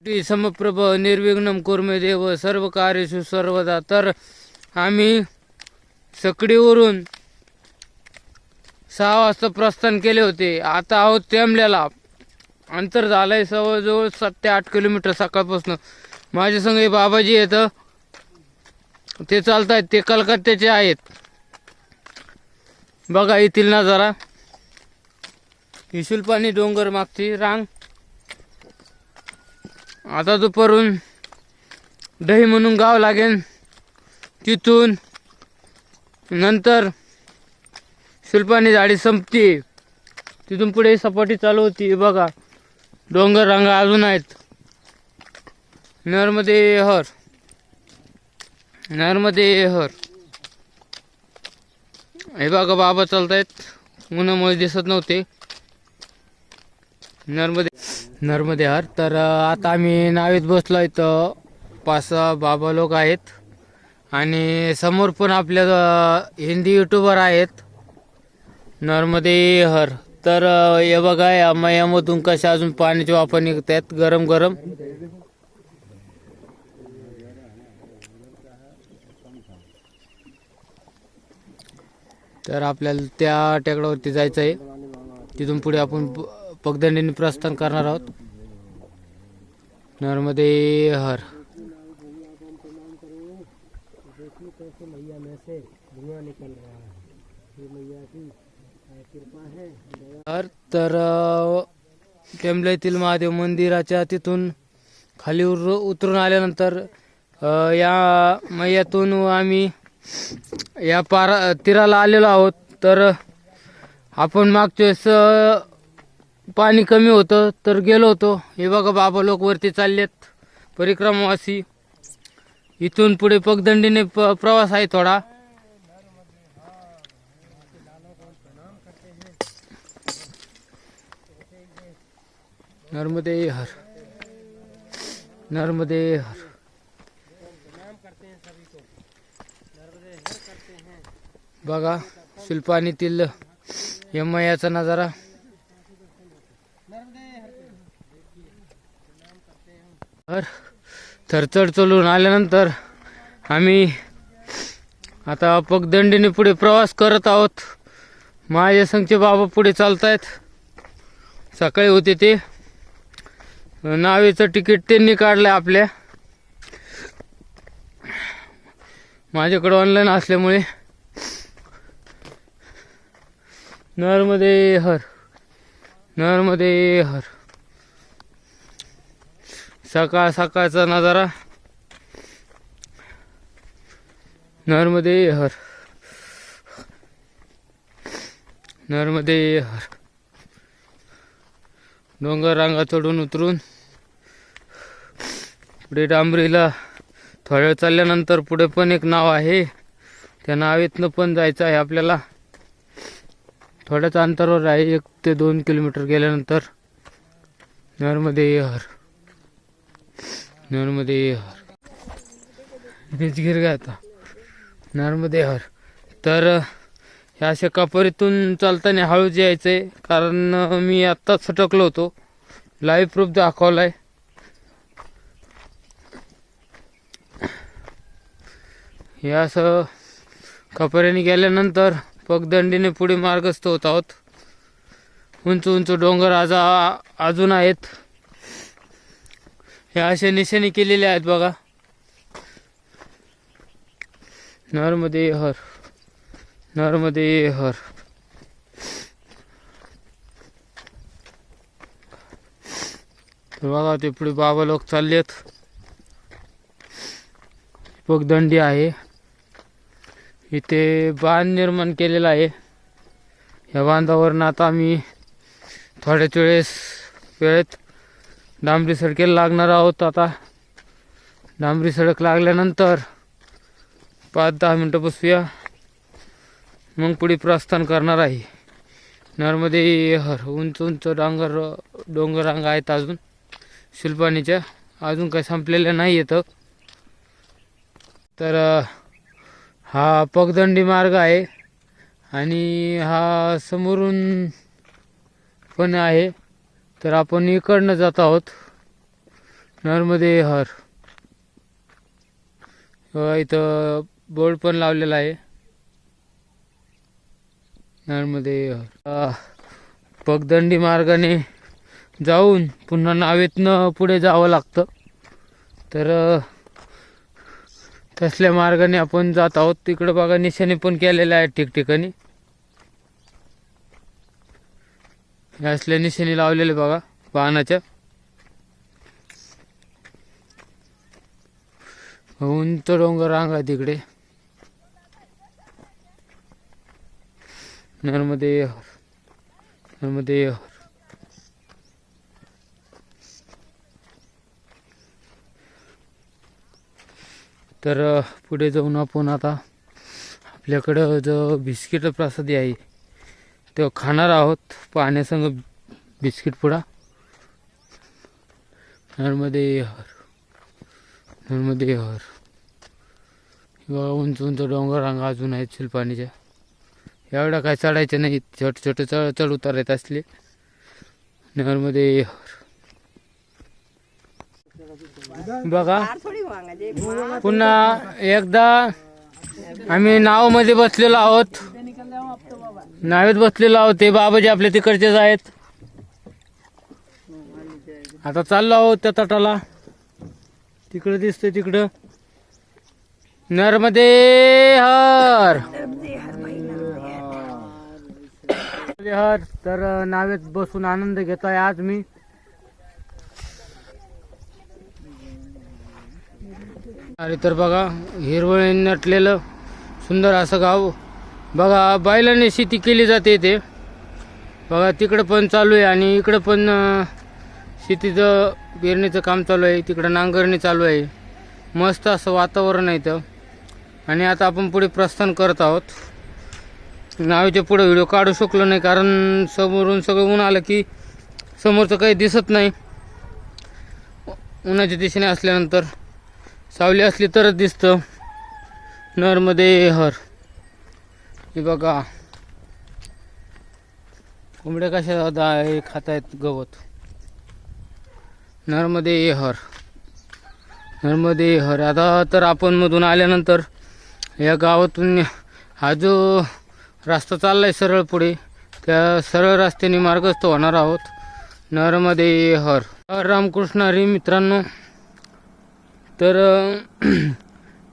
समप्रभ निर्विघ्नं कुर्मे देव सर्व कार्येषु सर्वदा. तर आम्ही सकडीवरून 6 वाजता प्रस्थान केले होते. आता आहोत टेंबल्याला. अंतर झालंय जवळजवळ 7 ते 8 किलोमीटर सकाळपासून. माझ्या संग हे बाबाजी येतं, ते चालतायत, ते कलकत्त्याचे आहेत. बघा येथील नजारा, हिशुलपाणी डोंगर मागची रांग. आता दुपारून दही म्हणून गाव लागेल, तिथून नंतर शुलपाणी झाडी संपती, तिथून पुढे सपाटी चालू होती. बघा डोंगर रांगा अजून आहेत. नर्मदे हर, नर्मदे हर. हे बघा बाबा चालतायत, उन्हामुळे दिसत नव्हते. नर्मदे हर. तर आता आम्ही नावेत बसलोय, तर 5-6 बाबा लोक आहेत आणि समोर पण आपल्या हिंदी युट्यूबर आहेत. नर्मदे हर. तर हे बघा या मयामधून कशा अजून पाण्याचे वाफा निघतात गरम गरम. तर आपल्याला त्या टेकडावरती जायचं आहे. तिथून पुढे आपण पगदंडीने प्रस्थान करणार आहोत. नर्मदे हर. तर टेंबले येथील महादेव मंदिराच्या तिथून खाली उतरून आल्यानंतर या मैयातून आम्ही या तीराला आलेलो आहोत. तर आपण मागच्या वेळेस पाणी कमी होतं तर गेलो होतो. हे बघा बाबा लोक वरती चाललेत, परिक्रमावासी. इथून पुढे पगदंडीने प्रवास आहे थोडा. नर्मदे हर, नर्मदे हर. बघा शुलपाणीतील यमयाचा नजारा. तर चढ चढून आल्यानंतर आम्ही आता पगदंडीने पुढे प्रवास करत आहोत. माझ्या संघचे बाबा पुढे चालतायत. सकाळी होते ते नावेचं तिकीट त्यांनी काढलंय आपल्या, माझ्याकडे ऑनलाईन असल्यामुळे. नर्मदे हर, नर्मदे हर. सकाळ सकाळचा नजारा. नर्मदे हर, नर्मदे हर. डोंगर रांगा चढून उतरून पुढे डांबरीला थोड्या वेळ चालल्यानंतर पुढे पण एक नाव आहे, त्या नावेतनं पण जायचं आहे आपल्याला. थोड्याच अंतरावर आहे, 1 ते 2 किलोमीटर गेल्यानंतर. नर्मदे हर, नर्मदे हर. इथेच गिर गा आता. नर्मदे हर. तर ह्या अशा कपरीतून चालताना हळूच यायचंय, कारण मी आत्ताच सटकलो होतो. लाईव्ह प्रूफ दाखवलाय. हे असं कपऱ्याने गेल्यानंतर पगदंडीने पुढे मार्गस्थ होत आहोत. उंच उंच डोंगर अजून आहेत. हे असे निशाणे केलेले आहेत बघा. नर्मदे हर, नर्मदे हर. बघा ते पुढे बाबा लोक चाललेत. पगदंडी आहे. इथे बांध निर्माण केलेला आहे. या बांधावरून आता आम्ही थोड्याच वेळेत डांबरी सडकेला लागणार आहोत. आता डांबरी सडक लागल्यानंतर 5-10 मिनटं बसूया, मग पुढे प्रस्थान करणार आहे. नर्मदे हर. उंच उंच डोंगर रांगा आहेत अजून शुलपाणीच्या, अजून काही संपलेल्या नाही येतं. तर हा पगदंडी मार्ग आहे आणि हा समोरून पण आहे. तर आपण इकडनं जात आहोत. नर्मदे हर. इथं बोर्ड पण लावलेला आहे, नर्मदे हर. पगदंडी मार्गाने जाऊन पुन्हा नावेतनं पुढे जावं लागतं. तर तसल्या मार्गाने आपण जात आहोत. तिकडे बघा निशाणे पण केलेले आहेत ठिकठिकाणी. असल्या निशाणी लावलेले बघा वाहनाच्या. उंच डोंगर रांग आहे तिकडे. नर्मदे हर, नर्मदे हर. तर पुढे जाऊन आपण आता आपल्याकडं जो बिस्किट प्रसादी आहे तो खाणार आहोत, पाण्यासंग बिस्किट पुडा. नर्मदे हर, नर्मदे हर. उंच उंच डोंगर रांगा अजून आहेत शिलपाणीच्या. एवढा काय चढायचं नाही, छोटे छोटे चढ उतार येत असले. नर्मदे हर. बघा पुन्हा एकदा आम्ही नावामध्ये बसलेलो आहोत. नावेत बसलेलो आहोत. ते बाबाजी आपल्या तिकडचेच आहेत. आता चाललो आहोत त्या तटाला. तिकडं दिसतंय तिकडं नर्मदे हर, हर. तर नावेत बसून आनंद घेतोय आज मी. अरे तर बघा हिरवळ नटलेलं सुंदर असं गाव. बघा बैलाने शेती केली जाते ते. बघा तिकडं पण चालू आहे आणि इकडं पण शेतीचं पेरणीचं काम चालू आहे. तिकडं नांगरणी चालू आहे. मस्त असं वातावरण आहे इथं. आणि आता आपण पुढे प्रस्थान करत आहोत. नावेच्या पुढे व्हिडिओ काढू शकलो नाही कारण समोरून सगळं ऊन आलं की समोरचं काही दिसत नाही. उन्हाच्या दिशेने असल्यानंतर सावली असली तरच दिसतं. नर्मदे हर. हे बघा कोंबड्या कशा खातायत गवत. नर्मदे हर, नर्मदे हर. आता तर आपण मधून आल्यानंतर या गावातून हा जो रस्ता चाललाय सरळ पुढे, त्या सरळ रस्त्याने मार्गस्थ होणार आहोत. नर्मदे हर. रामकृष्ण हरी मित्रांनो. तर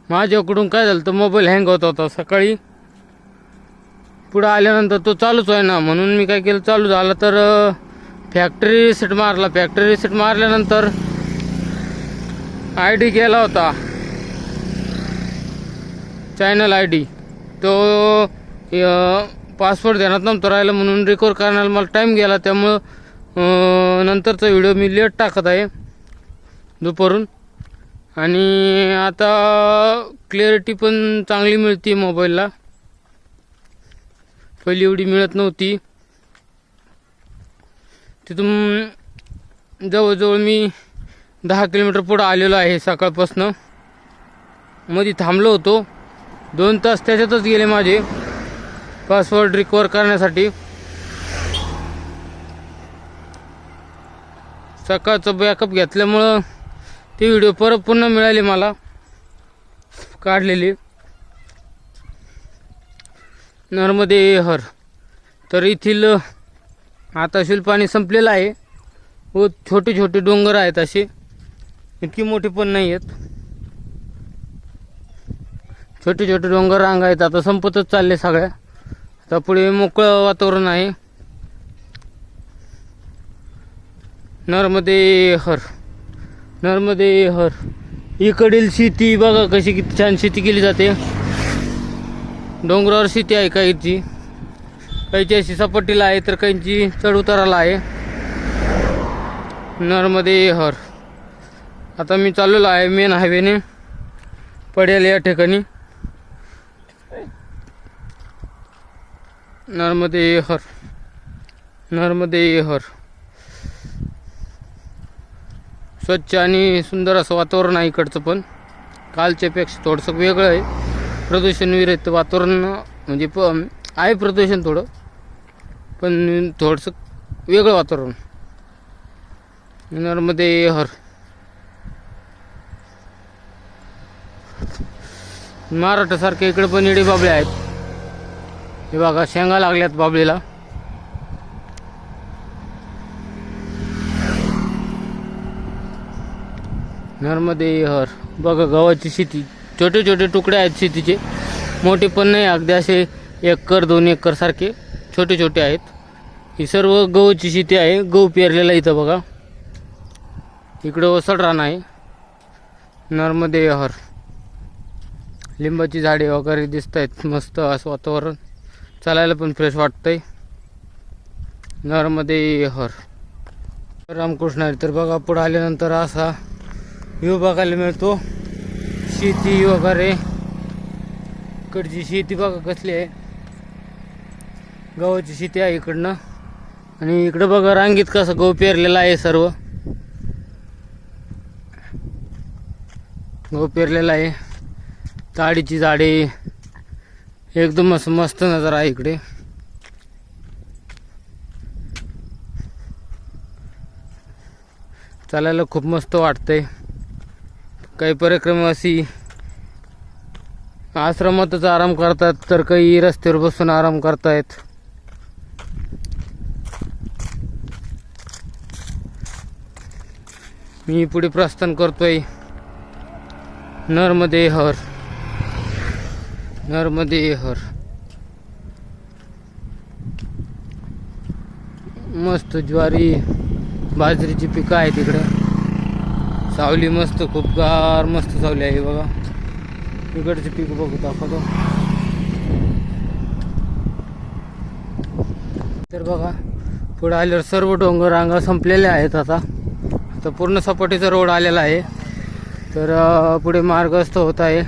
माझ्याकडून काय झालं तर मोबाईल हँग होत होता सकाळी. पुढं आल्यानंतर तो चालूच आहे ना, म्हणून मी काय केलं, चालू झाला तर फॅक्टरी रिसेट मारला. फॅक्टरी रिसेट मारल्यानंतर ID गेला होता, चॅनल ID. तो पासवर्ड ध्यानात नव्हतं राहिलं म्हणून रिकवर करण्याला मला टाईम गेला. त्यामुळं नंतरचा व्हिडिओ मी लेट टाकत आहे दुपारून. आणि आता क्लॅरिटी पण चांगली मिळते मोबाईलला, पहिली एवढी मिळत नव्हती. तिथून जवळजवळ मी 10 किलोमीटर पुढं आलेलो आहे सकाळपासनं. मध्ये थांबलो होतो, 2 तास त्याच्यातच गेले माझे पासवर्ड रिकवर करण्यासाठी. सकाळचं बॅकअप घेतल्यामुळं ती व्हिडिओ परत पुन्हा मिळाली मला काढलेली. नर्मदे हर. तर येथील आता शिलपाणी संपलेलं आहे व छोटे छोटे डोंगर आहेत, असे इतकी मोठी पण नाही आहेत. छोटे छोटे डोंगर रांग आहेत. आता संपतच चालले सगळ्या. आता पुढे मोकळं वातावरण आहे. नर्मदे हर, नर्मदे हर. इकडील शेती बघा कशी किती छान शेती केली जाते. डोंगरावर शेती आहे काहीची, काहीची अशी सपाटीला आहे तर काहींची चढ उताराला आहे. नर्मदे हर. आता मी चाललेलो आहे मेन हायवेने पडेल या ठिकाणी. नर्मदे हर, नर्मदे हर. स्वच्छ आणि सुंदर असं वातावरण आहे इकडचं, पण कालच्यापेक्षा थोडंसं वेगळं आहे. प्रदूषण विरहित वातावरण म्हणजे आहे प्रदूषण थोडं, पण थोडंसं वेगळं वातावरण. नर्मदे हर. महाराष्ट्रासारखे इकडे पण इडी बाबळे आहेत. हे बघा शेंगा लागल्यात बाबळीला. नर्मदे हर. बघा गव्हाची शेती, छोटे छोटे तुकडे आहेत शेतीचे, मोठे पण नाही, अगदी असे 1 एकर 2 एकर सारखे छोटे छोटे आहेत. ही सर्व गहूची शेती आहे. गहू पेरलेला इथं बघा. इकडं ओसड रान आहे. नर्मदे हर. लिंबाची झाडे वगैरे दिसत आहेत. मस्त असं वातावरण, चालायला पण फ्रेश वाटतंय. नर्मदे हर. रामकृष्ण हरी. तर बघा पुढे आल्यानंतर असा व्ह्यू बघायला मिळतो. शेती वगैरे, इकडची शेती बघा कसली आहे. गव्हाची शेती आहे इकडनं. आणि इकडं बघा रांगीत कसं गहू पेरलेला आहे. सर्व गहू पेरलेला आहे. ताडीची झाडे, एकदम असं मस्त नजारा आहे इकडे. चालायला खूप मस्त वाटतंय. काही परिक्रमावासी आश्रमातच आराम करतात, तर काही रस्त्यावर बसून आराम करतायत. मी पुढे प्रस्थान करतोय. नर्मदे हर. नर्मदे हर. मस्त ज्वारी बाजरीची पिकं आहेत इकडे. सावली मस्त, खूप गार मस्त सावली आहे बघा. इकडची पीक बघू दाखवतो. तर बघा पुढे आल्यावर सर्व डोंगर रांगा संपलेल्या आहेत. आता पूर्ण सपाटीचा रोड आलेला आहे. तर पुढे मार्गस्थ होत आहे.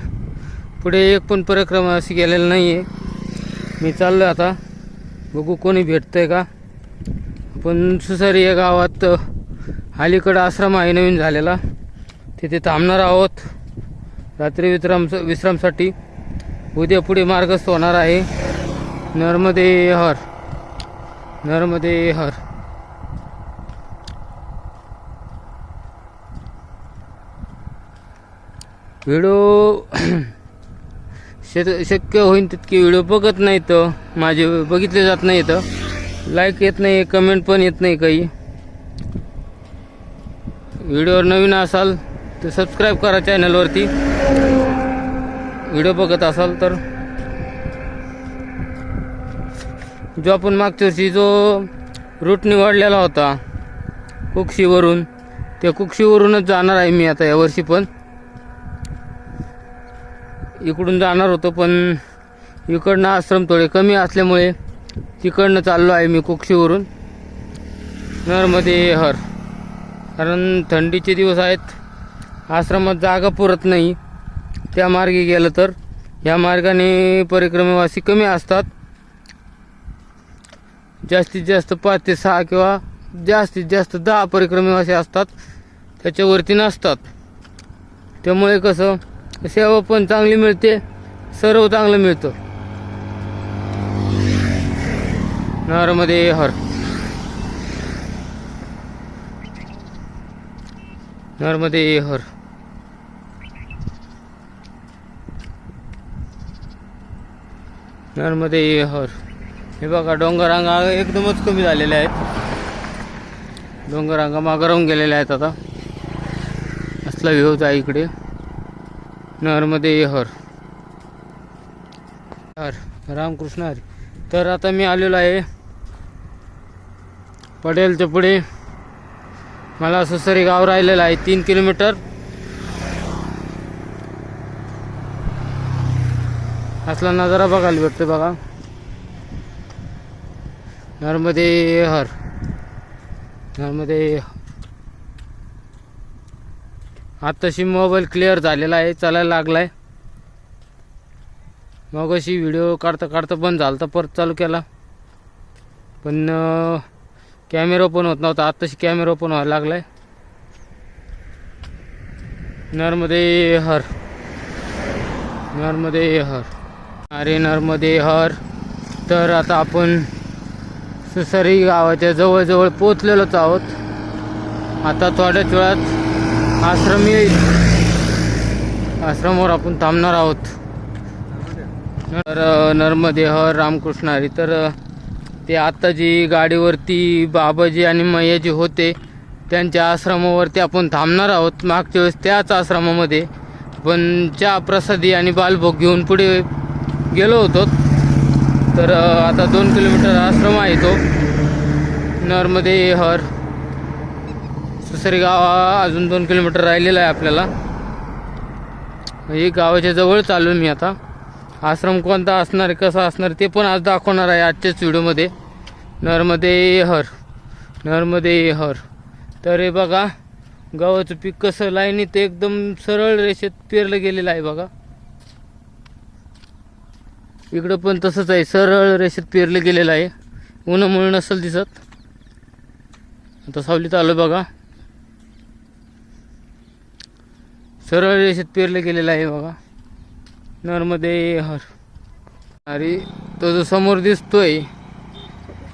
पुढे एक पण परिक्रमा अशी गेलेली नाही आहे. मी चाललो आता, बघू कोणी भेटतंय का. पण सुसारी या गावात अलीकडं आश्रम आहे नवीन झालेला, तिथे थांबणार आहोत रात्री विश्रामसाठी. उद्या पुढे मार्गस्थ होणार आहे. नर्मदे हर. नर्मदे हर. व्हिडिओ शक्य होईल तितके व्हिडिओ बघत नाही, तर माझे बघितले जात नाही. तर लाईक येत नाही, कमेंट पण येत नाही काही. व्हिडिओवर नवीन असाल तर सबस्क्राईब करा चॅनलवरती. व्हिडिओ बघत असाल तर. जो आपण मागच्या वर्षी जो रूट निवडलेला होता कुक्षीवरून, त्या कुक्षीवरूनच जाणार आहे मी आता यावर्षी पण. इकडून जाणार होतो पण इकडनं आश्रम थोडे कमी असल्यामुळे तिकडनं चाललो आहे मी कुक्षीवरून. नर्मदे हर. कारण थंडीचे दिवस आहेत, आश्रमात जागा पुरत नाही. त्या मार्गे गेलं तर, या मार्गाने परिक्रमावासी कमी असतात. जास्तीत जास्त 5 ते 6 किंवा जास्तीत जास्त 10 परिक्रमावासी असतात, त्याच्यावरती नसतात. त्यामुळे कसं सेवा पण चांगली मिळते, सर्व चांगलं मिळतं. नर्मदे हर. नर्मदे हर. नर्मदे हर. हे बघा डोंगररांगा एकदमच कमी झालेल्या आहेत. डोंगररांगा मागं राहून गेलेल्या आहेत आता. असला व्ह्यूज आहे इकडे. नर्मदे हर. हर रामकृष्ण हरी. तर आता मी आलेलो आहे पटेलच्या पुढे. मला सुसरी गाव राहिलेलं आहे 3 किलोमीटर. असला नजारा बघायला भेटतो बघा. नर्मदे हर. नर्मदे. आताशी मोबाईल क्लिअर झालेला आहे, चालायला लागलाय. मग अशी व्हिडिओ काढता काढता बंद झाला तर परत चालू केला, पण कॅमेरा ओपन होत नव्हता. आताशी कॅमेरा ओपन व्हायला लागलाय. नर्मदे हर. नर्मदे हर. अरे नर्मदे हर. तर आता आपण सुसरी गावाच्या जवळजवळ पोचलेलोच आहोत. आता थोड्याच वेळात आश्रम येईल. आश्रमावर आपण थांबणार आहोत. नर्मदे हर रामकृष्ण हरी. तर ते आत्ता जी गाडीवरती बाबाजी आणि मैयाजी होते त्यांच्या आश्रमावरती आपण थांबणार आहोत. मागच्या वेळेस त्याच आश्रमामध्ये पण चहा प्रसादी आणि बालभोग घेऊन पुढे गेलो होतो. तर आता 2 किलोमीटर आश्रम आहे तो. नर्मदे हर. सुसरी गाव अजून 2 किलोमीटर राहिलेला आहे आपल्याला. हे गावाच्या जवळ चालू मी आता. आश्रम कोणता असणार आहे, कसा असणार ते पण आज दाखवणार आहे आजच्याच व्हिडिओमध्ये. नर्मदे हर, नर्मदे हर. तर हे बघा गव्हाचं पीक कसं लाईनीत एकदम सरळ रेषेत पेरलं गेलेलं आहे बघा. इकडं पण तसंच आहे, सरळ रेषेत पेरलं गेलेलं आहे. उन्हामुळे नसेल दिसत. आता सावलीत आलो बघा. सरळ रेषेत पेरलं गेलेलं आहे बघा. नर्मदे हर. अरे तो जो समोर दिसतोय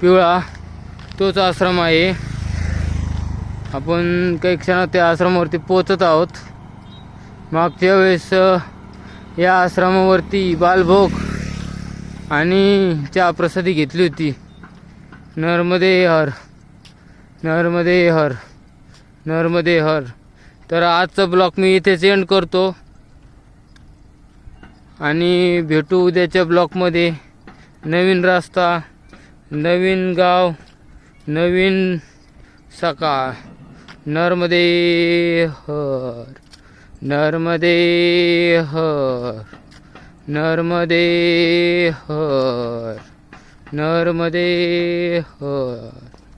पिवळा तोच आश्रम आहे. आपण काही क्षणात त्या आश्रमावरती पोहोचत आहोत. मागच्या वेळेस या आश्रमावरती बालभोग आणि चहा प्रसादी घेतली होती. नर्मदे हर, नर्मदे हर, नर्मदे हर. तर आजचा ब्लॉग मी इथेच एंड करतो आणि भेटू उद्याच्या ब्लॉगमध्ये. नवीन रस्ता, नवीन गाव, नवीन सकाळ. नर्मदे हर, नर्मदे हर, नर्मदे हर, नर्मदे हर.